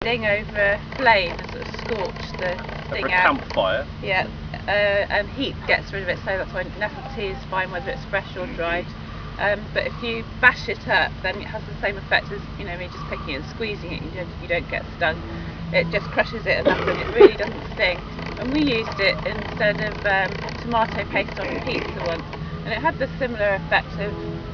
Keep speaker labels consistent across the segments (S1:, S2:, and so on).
S1: thing over a flame and sort of scorch the thing
S2: over a
S1: out.
S2: campfire.
S1: Yeah, and heat gets rid of it, so that's why nettle tea is fine whether it's fresh or dried. But if you bash it up, then it has the same effect as me just picking it and squeezing it. You don't get stung. It just crushes it enough and it really doesn't sting. And we used it instead of tomato paste on a pizza once, and it had the similar effect of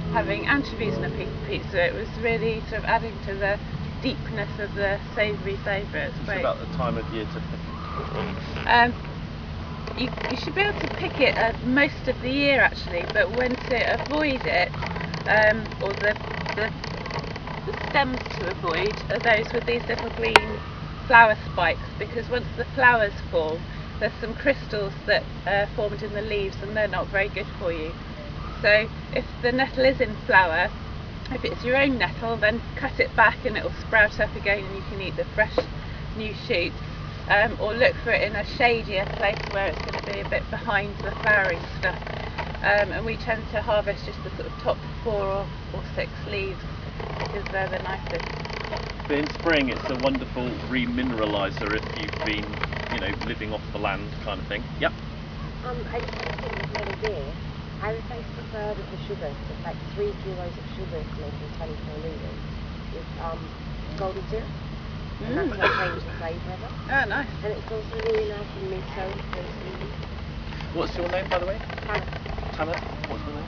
S1: having anchovies in a piece of pizza. It was really sort of adding to the deepness of the savoury flavour. It's great.
S2: It's about the time of year to pick it.
S1: You should be able to pick it most of the year actually, but when to avoid it, or the stems to avoid are those with these little green flower spikes, because once the flowers form, there's some crystals that are formed in the leaves and they're not very good for you. So if the nettle is in flower, if it's your own nettle, then cut it back and it will sprout up again and you can eat the fresh new shoots. Or look for it in a shadier place where it's going to be a bit behind the flowering stuff. And we tend to harvest just the sort of top 4 or 6 leaves because they're the nicest.
S2: But in spring it's a wonderful remineraliser if you've been, living off the land kind of thing. Yep.
S3: I just had a thing the other day. I replaced a third of the sugar, it's like 3 kilos of sugar to making 24 litres with golden syrup. And that's what changed the flavour of it.
S1: Oh, nice.
S3: And it's also really nice and miso and sweet.
S2: What's your name, by the way?
S3: Hannah.
S2: Hannah? What's your name?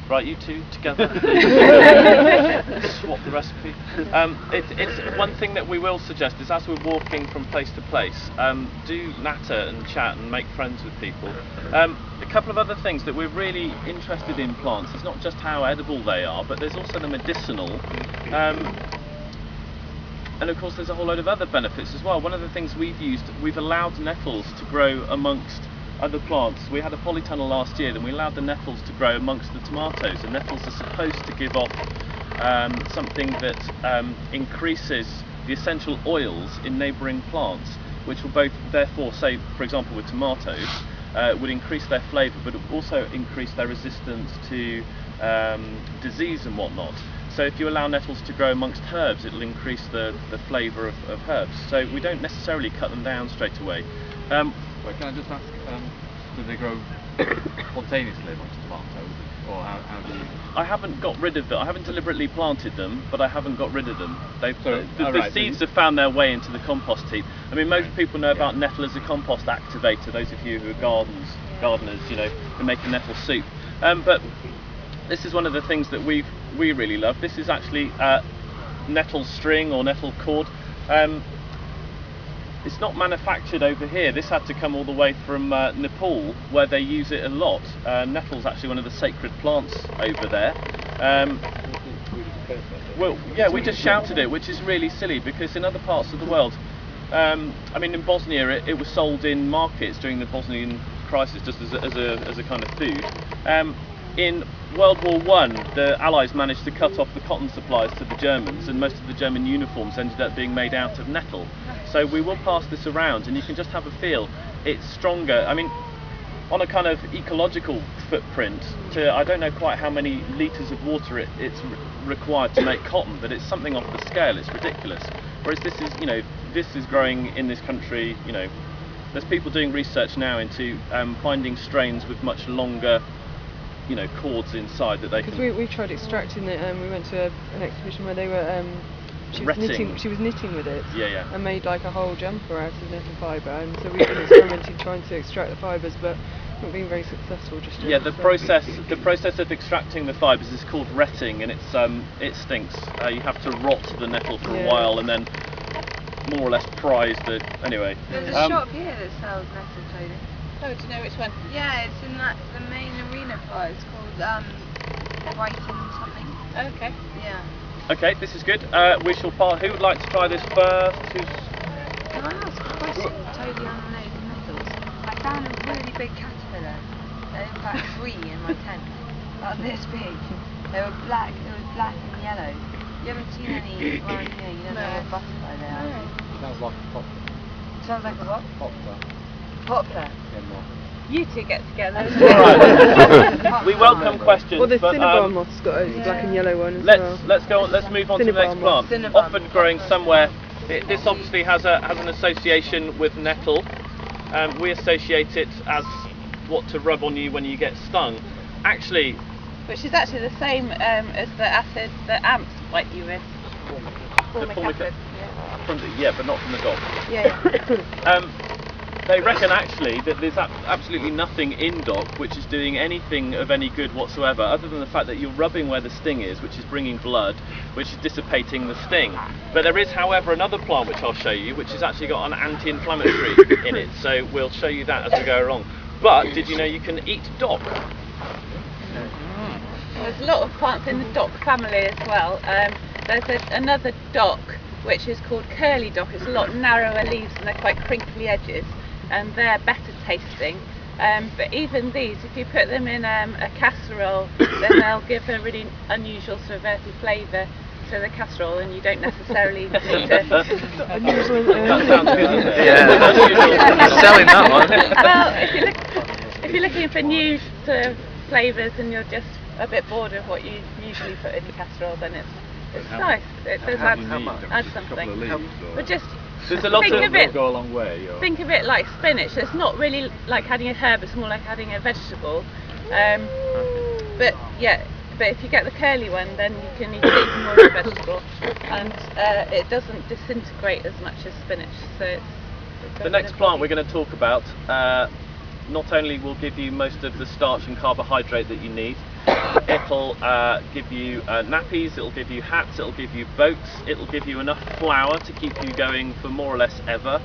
S2: Right, you two together. Swap the recipe. It's one thing that we will suggest is as we're walking from place to place, do natter and chat and make friends with people. A couple of other things that we're really interested in plants. It's not just how edible they are, but there's also the medicinal. And of course there's a whole load of other benefits as well. One of the things we've allowed nettles to grow amongst other plants. We had a polytunnel last year and we allowed the nettles to grow amongst the tomatoes, and nettles are supposed to give off something that increases the essential oils in neighbouring plants, which will both therefore, say for example with tomatoes, would increase their flavour but also increase their resistance to disease and whatnot. So if you allow nettles to grow amongst herbs, it'll increase the flavour of herbs. So we don't necessarily cut them down straight away.
S4: Wait, can I just ask, do they grow spontaneously amongst tomatoes, or how do you?
S2: I haven't got rid of them. I haven't deliberately planted them, but I haven't got rid of them. The seeds have found their way into the compost heap. I mean, most people know about nettle as a compost activator. Those of you who are gardeners, who make a nettle soup. But this is one of the things that we really love. This is actually nettle string or nettle cord. It's not manufactured over here. This had to come all the way from Nepal, where they use it a lot. Nettle's actually one of the sacred plants over there. Well, yeah, we just shouted it, which is really silly because in other parts of the world, I mean, in Bosnia, it was sold in markets during the Bosnian crisis, just as a kind of food. In World War I, the Allies managed to cut off the cotton supplies to the Germans, and most of the German uniforms ended up being made out of nettle. So we will pass this around, and you can just have a feel. It's stronger. I mean, on a kind of ecological footprint, I don't know quite how many litres of water it's required to make cotton, but it's something off the scale. It's ridiculous. Whereas this is growing in this country. There's people doing research now into finding strains with much longer cords inside that they can.
S5: Because we tried extracting it, and we went to an exhibition where they were she was knitting with it, and made like a whole jumper out of nettle fibre, and so we've been experimenting trying to extract the fibres, but not being very successful just yet.
S2: Yeah, the process of extracting the fibres is called retting, and it stinks. You have to rot the nettle for a while and then more or less prize the anyway.
S6: There's a shop here that sells nettle clothing.
S1: Oh, do you know which one?
S6: Yeah, it's in the main arena part. It's called Brighton something.
S1: Okay.
S6: Yeah.
S2: Okay, this is good. We shall who would like to try this first?
S6: Can I ask a question? Totally unrelated to nettles. I found a really big caterpillar. In fact, 3 in my tent. About this big. They were black. It was black and yellow. You haven't seen any around here. You don't know what butterfly they are.
S4: Sounds like a poplar.
S6: Sounds like a what?
S4: Poplar.
S6: Poplar.
S1: You two get together.
S2: Right. We welcome questions.
S5: Well, the cinnabar moth's got a black and yellow one as well.
S2: Let's move on to the next plant. Often growing somewhere This obviously has an association with nettle. We associate it as what to rub on you when you get stung. Actually,
S1: which is actually the same as the acid that ants bite you with. Formic acid.
S2: Yeah, but not from the dog.
S1: Yeah.
S2: They reckon actually that there's absolutely nothing in DOC which is doing anything of any good whatsoever, other than the fact that you're rubbing where the sting is, which is bringing blood, which is dissipating the sting. But there is, however, another plant which I'll show you, which has actually got an anti-inflammatory in it. So we'll show you that as we go along. But did you know you can eat DOC?
S1: There's a lot of plants in the DOC family as well. There's another DOC which is called curly DOC. It's a lot narrower leaves and they're quite crinkly edges, and they're better tasting. But even these, if you put them in a casserole, then they'll give a really unusual sort of earthy flavour to the casserole, and you don't necessarily need to.
S2: That sounds good, doesn't it? Yeah,
S7: you're selling that one.
S1: Well, if you're looking for new sort of flavours and you're just a bit bored of what you usually put in the casserole, then it's nice. It does add something. But just
S2: there's a lot
S1: think of it,
S4: go a long way. Or?
S1: Think of it like spinach. It's not really like adding a herb, it's more like adding a vegetable. But if you get the curly one, then you can eat it even more of a vegetable, and it doesn't disintegrate as much as spinach. So it's
S2: the next plant we're going to talk about not only will give you most of the starch and carbohydrate that you need, it'll give you nappies, it'll give you hats, it'll give you boats, it'll give you enough flour to keep you going for more or less ever.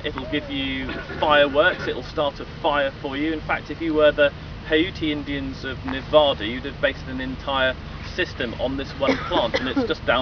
S2: It'll give you fireworks, it'll start a fire for you. In fact, if you were the Paiute Indians of Nevada, you'd have based an entire system on this one plant, and it's just down